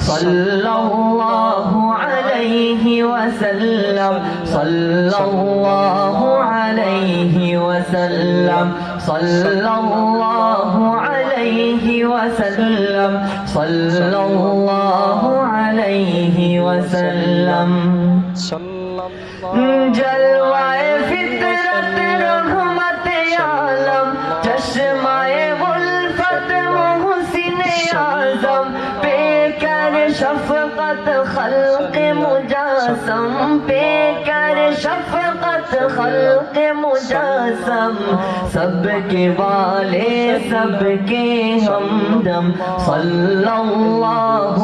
सल्लल्लाहु अलैहि वसल्लम सल्लल्लाहु अलैहि वसल्लम सल्लल्लाहु अलैहि वसल्लम सल्लल्लाहु अलैहि वसल्लम जलवाए फितरत रहमत आलम चश्माए उल्फत मोहसिन आज़म शफ़क़त ख़ल्क़ मुजासम पे कर शफ़क़त ख़ल्क़ मुजासम सबके वाले सबके हमदम सल्लल्लाहु